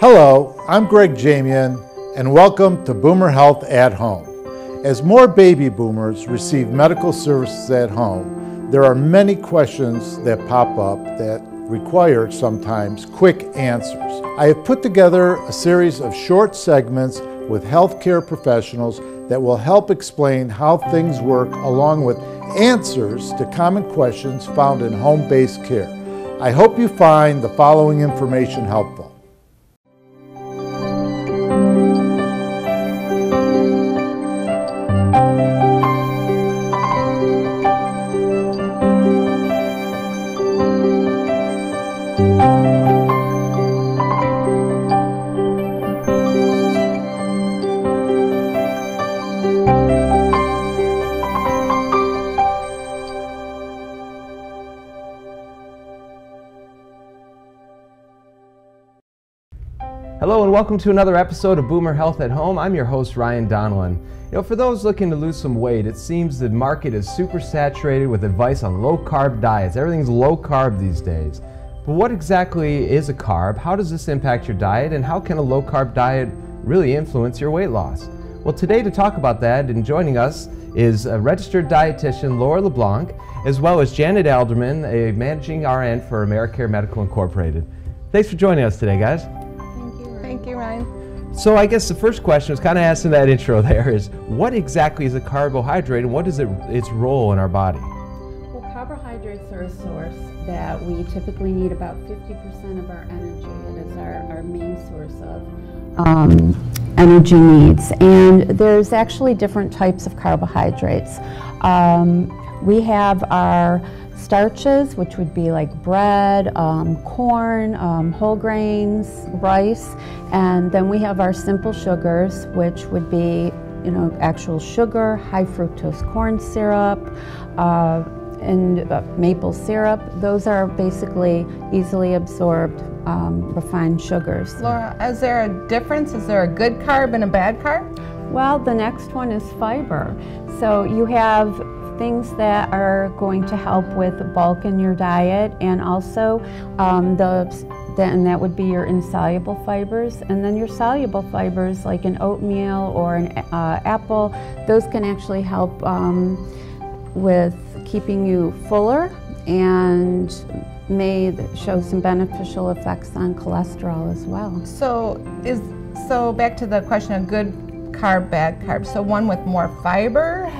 Hello, I'm Greg Jamian, and welcome to Boomer Health at Home. As more baby boomers receive medical services at home, there are many questions that pop up that require sometimes quick answers. I have put together a series of short segments with healthcare professionals that will help explain how things work, along with answers to common questions found in home-based care. I hope you find the following information helpful. Hello and welcome to another episode of Boomer Health at Home. I'm your host, Ryan Donlan. For those looking to lose some weight, it seems the market is super saturated with advice on low-carb diets. Everything's low-carb these days. But what exactly is a carb? How does this impact your diet? And how can a low-carb diet really influence your weight loss? Well, today to talk about that and joining us is a registered dietitian, Laura Leblanc, as well as Janet Alderman, a managing RN for AmeriCare Medical Incorporated. Thanks for joining us today, guys. Thank you, Ryan. So I guess the first question was kind of asked in that intro there is, what exactly is a carbohydrate and what is its role in our body? Well, carbohydrates are a source that we typically need about 50% of our energy. It is our main source of energy needs. And there's actually different types of carbohydrates. We have our starches, which would be like bread, corn, whole grains, rice, and then we have our simple sugars, which would be, actual sugar, high fructose corn syrup, and maple syrup. Those are basically easily absorbed refined sugars. Laura, is there a difference? Is there a good carb and a bad carb? Well, the next one is fiber. So you have things that are going to help with bulk in your diet, and also and that would be your insoluble fibers, and then your soluble fibers like an oatmeal or an apple. Those can actually help with keeping you fuller and may show some beneficial effects on cholesterol as well. So back to the question of good carb, bad carb. So one with more fiber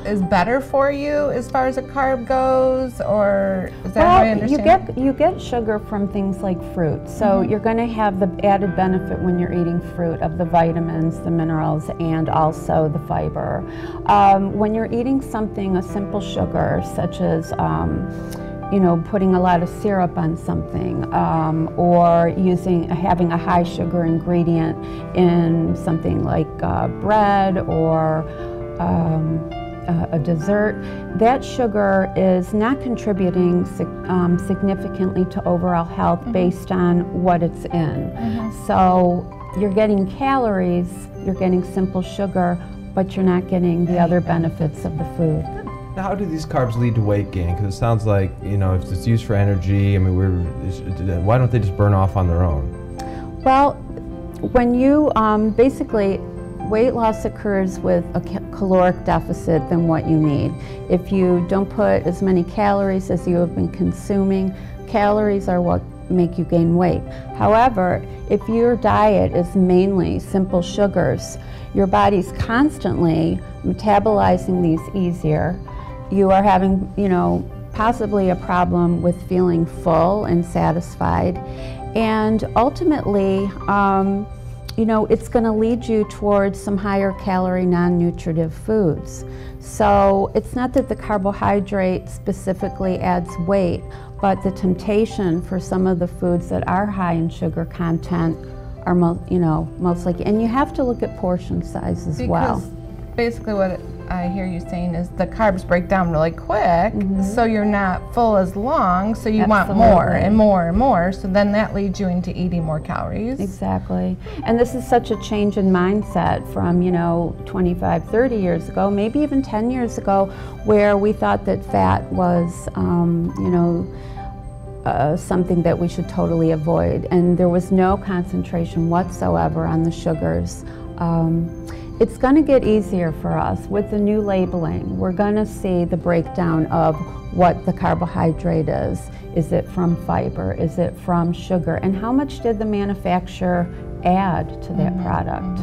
is better for you as far as a carb goes, or is that how I understand? You get sugar from things like fruit. So you're going to have the added benefit when you're eating fruit of the vitamins, the minerals, and also the fiber. When you're eating a simple sugar, such as putting a lot of syrup on something, or having a high sugar ingredient in something like bread or a dessert, that sugar is not contributing significantly to overall health based on what it's in. So you're getting calories, you're getting simple sugar, but you're not getting the other benefits of the food. Now, how do these carbs lead to weight gain? Because it sounds like, if it's used for energy, why don't they just burn off on their own? Well, when you, basically, weight loss occurs with a caloric deficit than what you need. If you don't put as many calories as you have been consuming, calories are what make you gain weight. However, if your diet is mainly simple sugars, your body's constantly metabolizing these easier. You are having, possibly a problem with feeling full and satisfied. And ultimately, it's going to lead you towards some higher calorie, non-nutritive foods. So it's not that the carbohydrate specifically adds weight, but the temptation for some of the foods that are high in sugar content are most likely. And you have to look at portion size as well. Basically what I hear you saying is the carbs break down really quick, so you're not full as long, so you want more and more and more, so then that leads you into eating more calories. Exactly. And this is such a change in mindset from, 25, 30 years ago, maybe even 10 years ago, where we thought that fat was, something that we should totally avoid. And there was no concentration whatsoever on the sugars. It's going to get easier for us with the new labeling. We're going to see the breakdown of what the carbohydrate is. Is it from fiber? Is it from sugar? And how much did the manufacturer add to that product?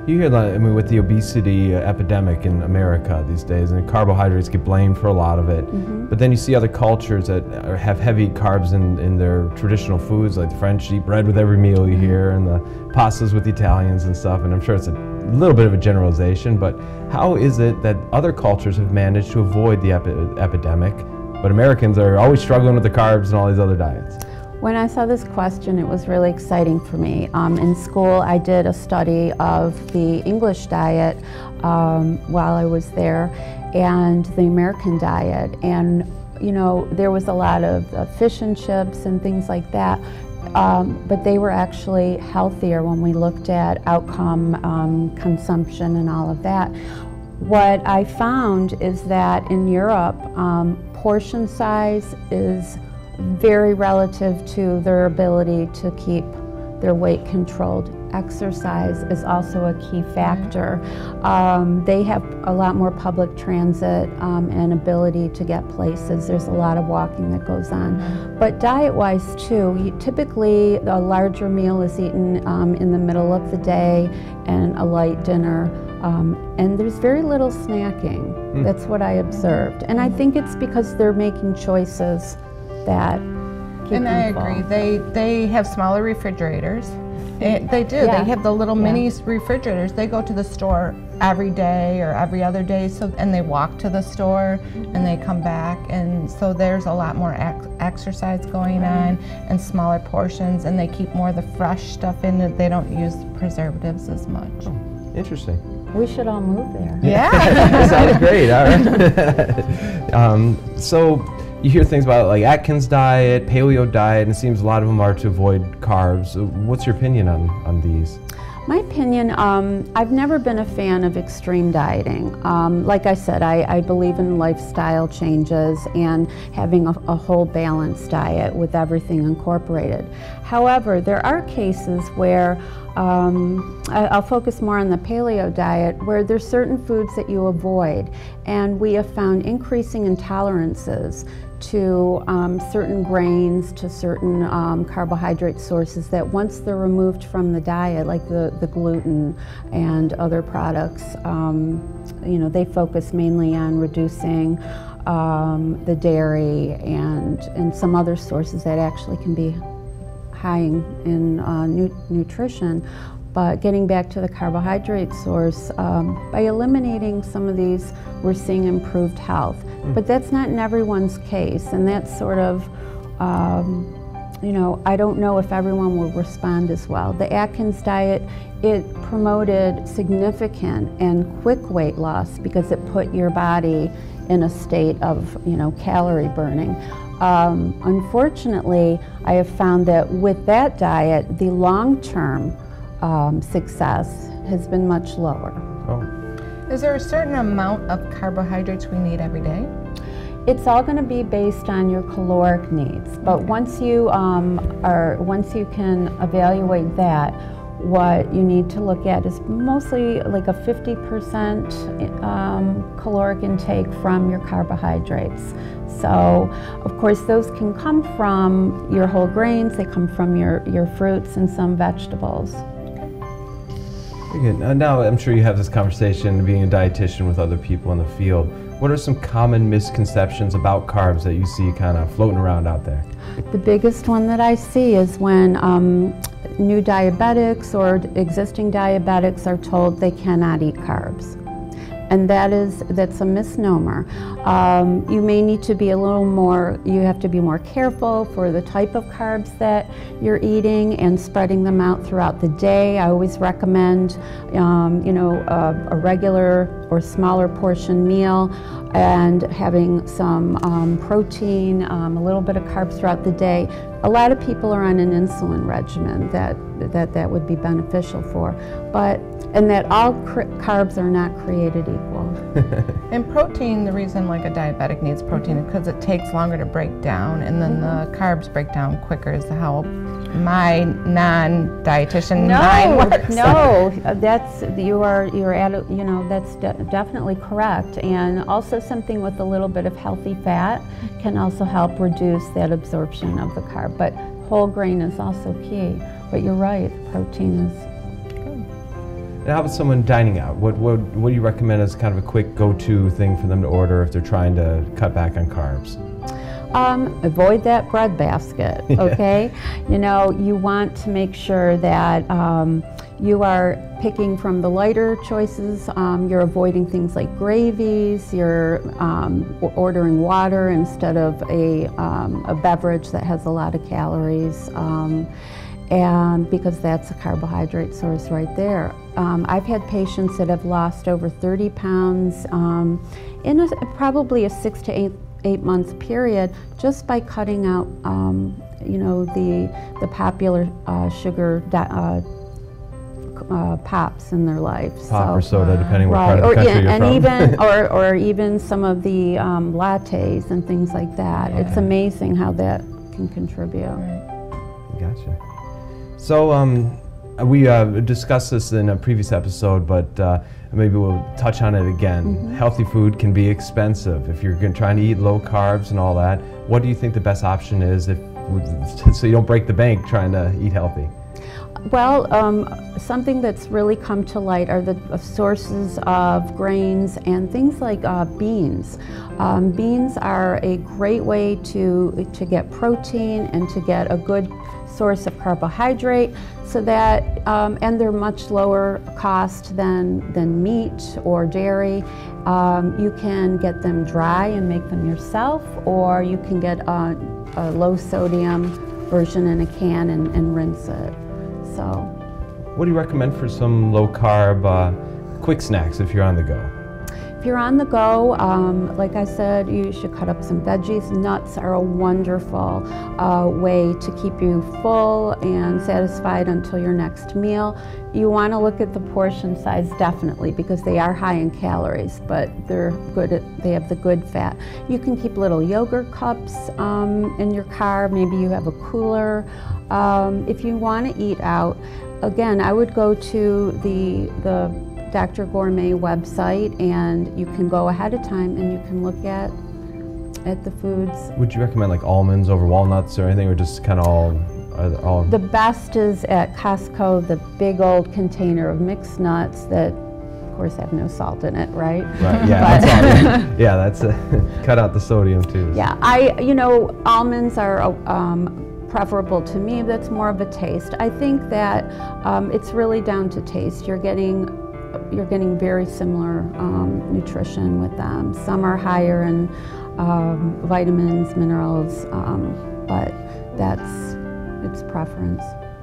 You hear that, I mean, with the obesity epidemic in America these days, and carbohydrates get blamed for a lot of it. But then you see other cultures that have heavy carbs in their traditional foods, like the French eat bread with every meal you hear, and the pastas with the Italians and stuff. And I'm sure it's a little bit of a generalization, but how is it that other cultures have managed to avoid the epidemic, but Americans are always struggling with the carbs and all these other diets? When I saw this question, it was really exciting for me. In school, I did a study of the English diet while I was there, and the American diet. And, you know, there was a lot of fish and chips and things like that, but they were actually healthier when we looked at outcome, consumption, and all of that. What I found is that in Europe, portion size is very relative to their ability to keep their weight controlled. Exercise is also a key factor. They have a lot more public transit and ability to get places. There's a lot of walking that goes on. But diet-wise too, typically a larger meal is eaten in the middle of the day and a light dinner. And there's very little snacking. That's what I observed. And I think it's because they're making choices that keep And I them full. agree. They have smaller refrigerators. They do. Yeah. They have the little mini refrigerators. They go to the store every day or every other day, and they walk to the store and they come back, and so there's a lot more exercise going on and smaller portions, and they keep more of the fresh stuff in it. They don't use preservatives as much. Oh, interesting. We should all move there. Yeah. Sounds great. All right. So you hear things about like Atkins diet, paleo diet, and it seems a lot of them are to avoid carbs. What's your opinion on these? My opinion, I've never been a fan of extreme dieting. Like I said, I believe in lifestyle changes and having a whole balanced diet with everything incorporated. However, there are cases where I'll focus more on the paleo diet, where there's certain foods that you avoid, and we have found increasing intolerances to certain grains, to certain carbohydrate sources that once they're removed from the diet, like the gluten and other products, you know, they focus mainly on reducing the dairy and some other sources that actually can be high in nutrition. But getting back to the carbohydrate source, by eliminating some of these, we're seeing improved health. But that's not in everyone's case, and that's sort of, you know, I don't know if everyone will respond as well. The Atkins diet, it promoted significant and quick weight loss because it put your body in a state of, you know, calorie burning. Unfortunately, I have found that with that diet, the long-term success has been much lower. Oh. Is there a certain amount of carbohydrates we need every day? It's all going to be based on your caloric needs, but once you can evaluate that, what you need to look at is mostly like a 50% caloric intake from your carbohydrates. So, of course, those can come from your whole grains, they come from your fruits and some vegetables. Very good. Now, I'm sure you have this conversation being a dietitian with other people in the field. What are some common misconceptions about carbs that you see kind of floating around out there? The biggest one that I see is when new diabetics or existing diabetics are told they cannot eat carbs. And that's a misnomer. You may need to be a little more, you have to be more careful for the type of carbs that you're eating and spreading them out throughout the day. I always recommend, you know, a regular or smaller portion meal and having some protein, a little bit of carbs throughout the day. A lot of people are on an insulin regimen that would be beneficial for, and that all carbs are not created equal. And protein, the reason like a diabetic needs protein is because it takes longer to break down, and then the carbs break down quicker is how my non-dietitian mind works. No, that's you're at that's definitely correct. And also something with a little bit of healthy fat can also help reduce that absorption of the carb. But whole grain is also key. But you're right, protein is. And how about someone dining out? What do you recommend as kind of a quick go-to thing for them to order if they're trying to cut back on carbs? Avoid that bread basket, okay? You want to make sure that you are picking from the lighter choices. You're avoiding things like gravies. You're ordering water instead of a beverage that has a lot of calories. And because that's a carbohydrate source right there. I've had patients that have lost over 30 pounds in probably a 6 to 8 month period just by cutting out, the popular sugar pops in their life. Pop or soda, depending what right. part of the country you're from. Even, or even some of the lattes and things like that. Yeah. It's amazing how that can contribute. Right. Gotcha. So we discussed this in a previous episode, but maybe we'll touch on it again. Mm-hmm. Healthy food can be expensive. If you're trying to eat low carbs and all that, what do you think the best option is so you don't break the bank trying to eat healthy? Well, something that's really come to light are the sources of grains and things like beans. Beans are a great way to get protein and to get a good source of carbohydrate, so that and they're much lower cost than meat or dairy. You can get them dry and make them yourself, or you can get a low sodium version in a can and rinse it. So, what do you recommend for some low carb quick snacks if you're on the go? If you're on the go, like I said, you should cut up some veggies. Nuts are a wonderful way to keep you full and satisfied until your next meal. You want to look at the portion size definitely, because they are high in calories, but they're good. They have the good fat. You can keep little yogurt cups in your car. Maybe you have a cooler. If you want to eat out, again, I would go to the Dr. Gourmet website, and you can go ahead of time and you can look at the foods. Would you recommend like almonds over walnuts or anything, or just kind of all? The best is at Costco, the big old container of mixed nuts that, of course, have no salt in it, right? Right. Yeah. That's yeah. That's cut out the sodium too. Yeah. Almonds are preferable to me. That's more of a taste. I think that it's really down to taste. You're getting very similar nutrition with them. Some are higher in vitamins, minerals, but it's preference.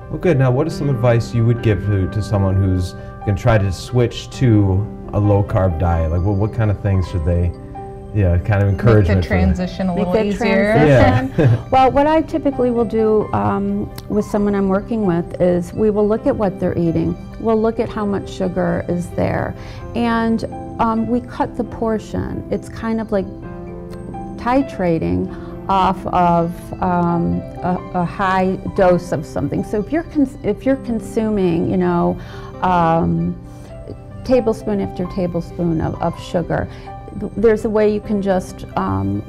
Well, good. Now, what is some advice you would give to someone who's going to try to switch to a low carb diet? Like, what kind of things should they, kind of encouragement? Make the transition a little easier. Yeah. Well, what I typically will do with someone I'm working with is we will look at what they're eating. We'll look at how much sugar is there, and we cut the portion. It's kind of like titrating off of a high dose of something. So if you're consuming, tablespoon after tablespoon of sugar, there's a way you can just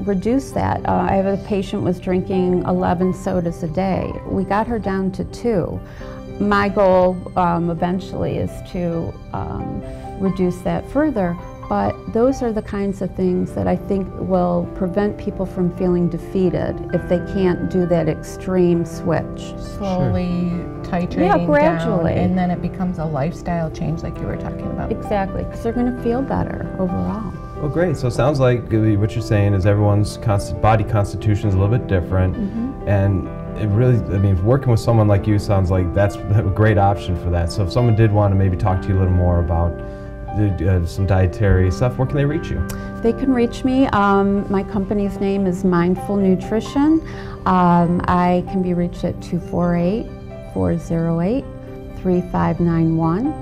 reduce that. I have a patient was drinking 11 sodas a day. We got her down to 2. My goal eventually is to reduce that further, but those are the kinds of things that I think will prevent people from feeling defeated if they can't do that extreme switch. Slowly titrating gradually. down, and then it becomes a lifestyle change like you were talking about. Exactly, because they're going to feel better overall. Well, great. So it sounds like what you're saying is everyone's body constitution is a little bit different, and it really, working with someone like you sounds like that's a great option for that. So if someone did want to maybe talk to you a little more about some dietary stuff, where can they reach you? They can reach me. My company's name is Mindful Nutrition. I can be reached at 248-408-3591.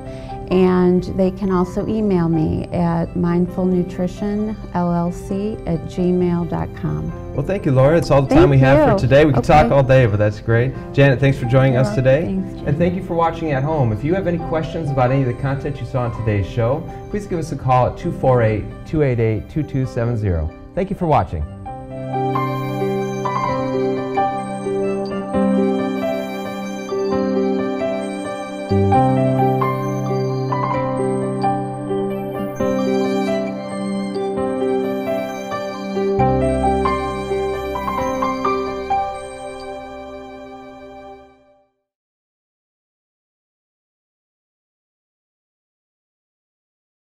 And they can also email me at mindfulnutritionllc@gmail.com. Well, thank you, Laura. That's all the time we have for today. We could talk Okay. all day, but that's great. Janet, thanks for joining us today. Thanks, Janet. And thank you for watching at home. If you have any questions about any of the content you saw on today's show, please give us a call at 248-288-2270. Thank you for watching.